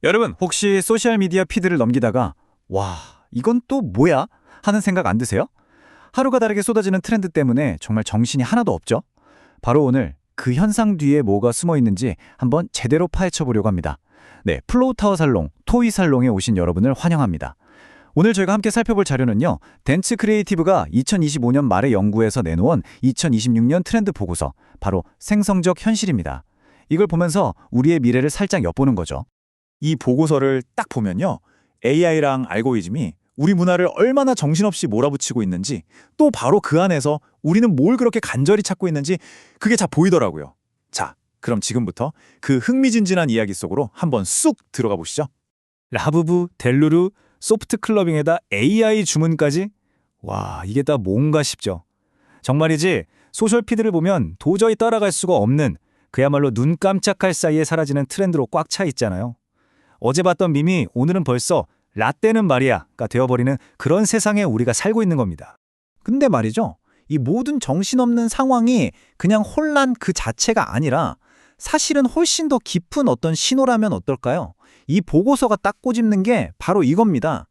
여러분, 혹시 소셜미디어 피드를 넘기다가 와, 이건 또 뭐야? 하는 생각 안 드세요? 하루가 다르게 쏟아지는 트렌드 때문에 정말 정신이 하나도 없죠? 바로 오늘 그 현상 뒤에 뭐가 숨어 있는지 한번 제대로 파헤쳐 보려고 합니다. 네, 플로우타워 살롱, 토이 살롱에 오신 여러분을 환영합니다. 오늘 저희가 함께 살펴볼 자료는요, 덴츠 크리에이티브가 2025년 말에 연구해서 내놓은 2026년 트렌드 보고서, 바로 생성적 현실입니다. 이걸 보면서 우리의 미래를 살짝 엿보는 거죠. 이 보고서를 딱 보면요. AI랑 알고리즘이 우리 문화를 얼마나 정신없이 몰아붙이고 있는지, 또 바로 그 안에서 우리는 뭘 그렇게 간절히 찾고 있는지 그게 다 보이더라고요. 자, 그럼 지금부터 그 흥미진진한 이야기 속으로 한번 쑥 들어가 보시죠. 라부부, 델루르, 소프트 클러빙에다 AI 주문까지? 와, 이게 다 뭔가 싶죠. 정말이지, 소셜 피드를 보면 도저히 따라갈 수가 없는, 그야말로 눈 깜짝할 사이에 사라지는 트렌드로 꽉 차 있잖아요. 어제 봤던 밈이 오늘은 벌써 라떼는 말이야가 되어버리는 그런 세상에 우리가 살고 있는 겁니다. 근데 말이죠. 이 모든 정신없는 상황이 그냥 혼란 그 자체가 아니라 사실은 훨씬 더 깊은 어떤 신호라면 어떨까요? 이 보고서가 딱 꼬집는 게 바로 이겁니다.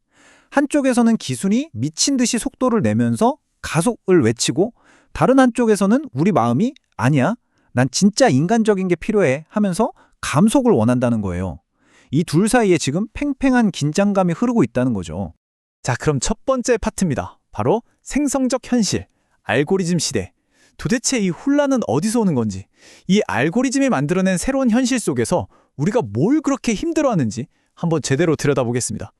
한쪽에서는 기술이 미친 듯이 속도를 내면서 가속을 외치고, 다른 한쪽에서는 우리 마음이 아니야, 난 진짜 인간적인 게 필요해 하면서 감속을 원한다는 거예요. 이 둘 사이에 지금 팽팽한 긴장감이 흐르고 있다는 거죠. 자, 그럼 첫 번째 파트입니다. 바로 생성적 현실, 알고리즘 시대. 도대체 이 혼란은 어디서 오는 건지, 이 알고리즘이 만들어낸 새로운 현실 속에서 우리가 뭘 그렇게 힘들어하는지 한번 제대로 들여다보겠습니다.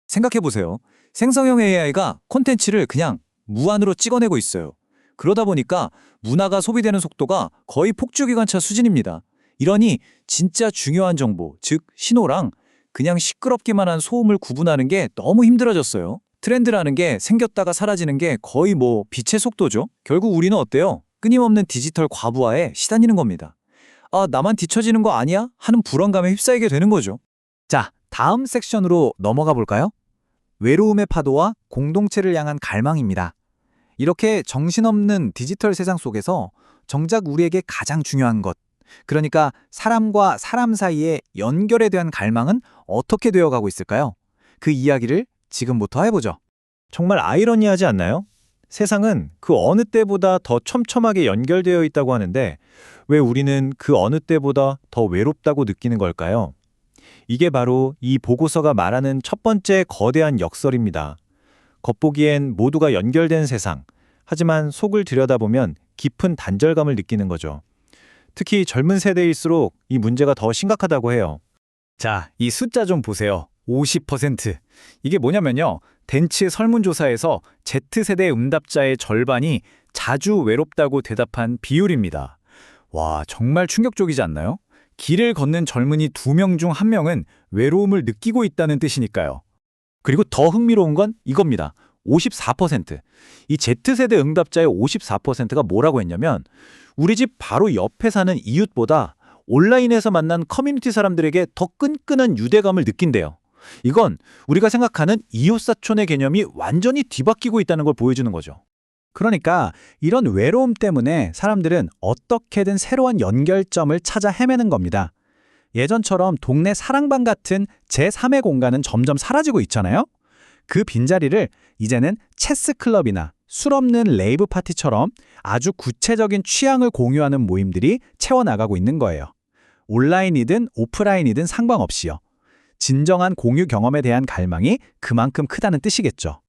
생각해보세요. 생성형 AI가 콘텐츠를 그냥 무한으로 찍어내고 있어요. 그러다 보니까 문화가 소비되는 속도가 거의 폭주기관차 수준입니다. 이러니 진짜 중요한 정보, 즉 신호랑 그냥 시끄럽기만 한 소음을 구분하는 게 너무 힘들어졌어요. 트렌드라는 게 생겼다가 사라지는 게 거의 빛의 속도죠. 결국 우리는 어때요? 끊임없는 디지털 과부하에 시달리는 겁니다. 아, 나만 뒤처지는 거 아니야? 하는 불안감에 휩싸이게 되는 거죠. 자, 다음 섹션으로 넘어가 볼까요? 외로움의 파도와 공동체를 향한 갈망입니다. 이렇게 정신없는 디지털 세상 속에서 정작 우리에게 가장 중요한 것, 그러니까 사람과 사람 사이의 연결에 대한 갈망은 어떻게 되어가고 있을까요? 그 이야기를 지금부터 해보죠. 정말 아이러니하지 않나요? 세상은 그 어느 때보다 더 촘촘하게 연결되어 있다고 하는데 왜 우리는 그 어느 때보다 더 외롭다고 느끼는 걸까요? 이게 바로 이 보고서가 말하는 첫 번째 거대한 역설입니다. 겉보기엔 모두가 연결된 세상, 하지만 속을 들여다보면 깊은 단절감을 느끼는 거죠. 특히 젊은 세대일수록 이 문제가 더 심각하다고 해요. 자, 이 숫자 좀 보세요. 50%. 이게 뭐냐면요, 덴츠 설문조사에서 Z세대 응답자의 절반이 자주 외롭다고 대답한 비율입니다. 와, 정말 충격적이지 않나요? 길을 걷는 젊은이 2명 중 1명은 외로움을 느끼고 있다는 뜻이니까요. 그리고 더 흥미로운 건 이겁니다. 54%. 이 Z세대 응답자의 54%가 뭐라고 했냐면, 우리 집 바로 옆에 사는 이웃보다 온라인에서 만난 커뮤니티 사람들에게 더 끈끈한 유대감을 느낀대요. 이건 우리가 생각하는 이웃사촌의 개념이 완전히 뒤바뀌고 있다는 걸 보여주는 거죠. 그러니까 이런 외로움 때문에 사람들은 어떻게든 새로운 연결점을 찾아 헤매는 겁니다. 예전처럼 동네 사랑방 같은 제3의 공간은 점점 사라지고 있잖아요. 그 빈자리를 이제는 체스 클럽이나 술 없는 레이브 파티처럼 아주 구체적인 취향을 공유하는 모임들이 채워나가고 있는 거예요. 온라인이든 오프라인이든 상관없이요. 진정한 공유 경험에 대한 갈망이 그만큼 크다는 뜻이겠죠.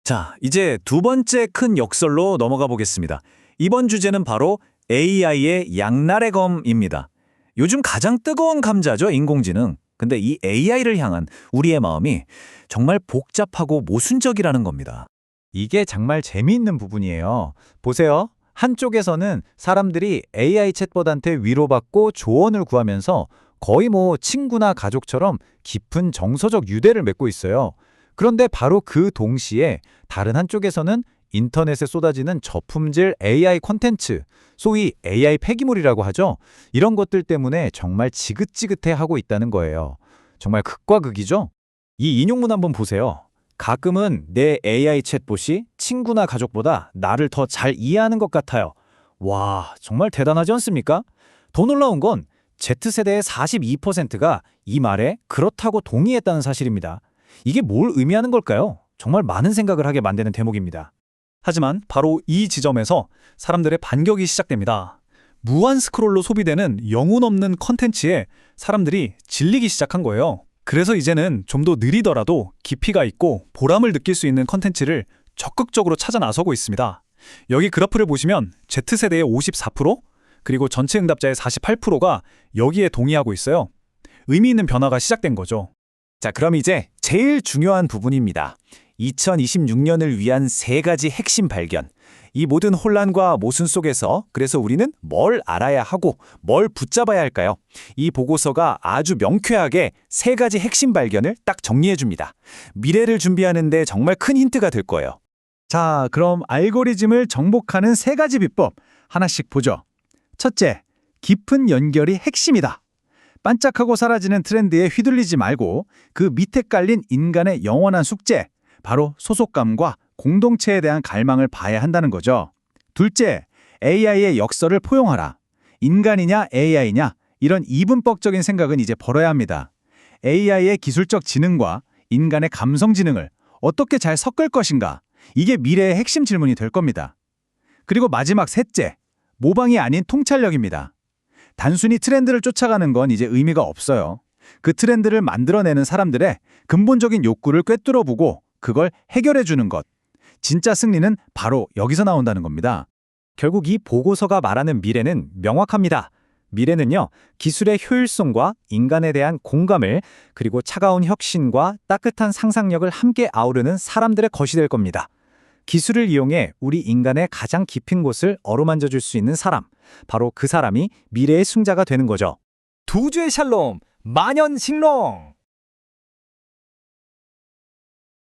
자, 이제 두 번째 큰 역설로 넘어가 보겠습니다. 이번 주제는 바로 AI의 양날의 검입니다. 요즘 가장 뜨거운 감자죠, 인공지능. 근데 이 AI를 향한 우리의 마음이 정말 복잡하고 모순적이라는 겁니다. 이게 정말 재미있는 부분이에요. 보세요. 한쪽에서는 사람들이 AI 챗봇한테 위로받고 조언을 구하면서 거의 친구나 가족처럼 깊은 정서적 유대를 맺고 있어요. 그런데 바로 그 동시에 다른 한쪽에서는 인터넷에 쏟아지는 저품질 AI 콘텐츠, 소위 AI 폐기물이라고 하죠. 이런 것들 때문에 정말 지긋지긋해하고 있다는 거예요. 정말 극과 극이죠? 이 인용문 한번 보세요. 가끔은 내 AI 챗봇이 친구나 가족보다 나를 더 잘 이해하는 것 같아요. 와, 정말 대단하지 않습니까? 더 놀라운 건 Z세대의 42%가 이 말에 그렇다고 동의했다는 사실입니다. 이게 뭘 의미하는 걸까요? 정말 많은 생각을 하게 만드는 대목입니다. 하지만 바로 이 지점에서 사람들의 반격이 시작됩니다. 무한 스크롤로 소비되는 영혼 없는 컨텐츠에 사람들이 질리기 시작한 거예요. 그래서 이제는 좀 더 느리더라도 깊이가 있고 보람을 느낄 수 있는 컨텐츠를 적극적으로 찾아 나서고 있습니다. 여기 그래프를 보시면 Z세대의 54%, 그리고 전체 응답자의 48%가 여기에 동의하고 있어요. 의미 있는 변화가 시작된 거죠. 자, 그럼 이제 제일 중요한 부분입니다. 2026년을 위한 3가지 핵심 발견. 이 모든 혼란과 모순 속에서 그래서 우리는 뭘 알아야 하고 뭘 붙잡아야 할까요? 이 보고서가 아주 명쾌하게 3가지 핵심 발견을 딱 정리해 줍니다. 미래를 준비하는 데 정말 큰 힌트가 될 거예요. 자, 그럼 알고리즘을 정복하는 3가지 비법 하나씩 보죠. 첫째, 깊은 연결이 핵심이다. 반짝하고 사라지는 트렌드에 휘둘리지 말고 그 밑에 깔린 인간의 영원한 숙제, 바로 소속감과 공동체에 대한 갈망을 봐야 한다는 거죠. 둘째, AI의 역설을 포용하라. 인간이냐 AI냐 이런 이분법적인 생각은 이제 버려야 합니다. AI의 기술적 지능과 인간의 감성 지능을 어떻게 잘 섞을 것인가? 이게 미래의 핵심 질문이 될 겁니다. 그리고 마지막 셋째, 모방이 아닌 통찰력입니다. 단순히 트렌드를 쫓아가는 건 이제 의미가 없어요. 그 트렌드를 만들어내는 사람들의 근본적인 욕구를 꿰뚫어보고 그걸 해결해주는 것. 진짜 승리는 바로 여기서 나온다는 겁니다. 결국 이 보고서가 말하는 미래는 명확합니다. 미래는요, 기술의 효율성과 인간에 대한 공감을, 그리고 차가운 혁신과 따뜻한 상상력을 함께 아우르는 사람들의 것이 될 겁니다. 기술을 이용해 우리 인간의 가장 깊은 곳을 어루만져 줄 수 있는 사람, 바로 그 사람이 미래의 승자가 되는 거죠. 두 주의 샬롬, 만연식롱!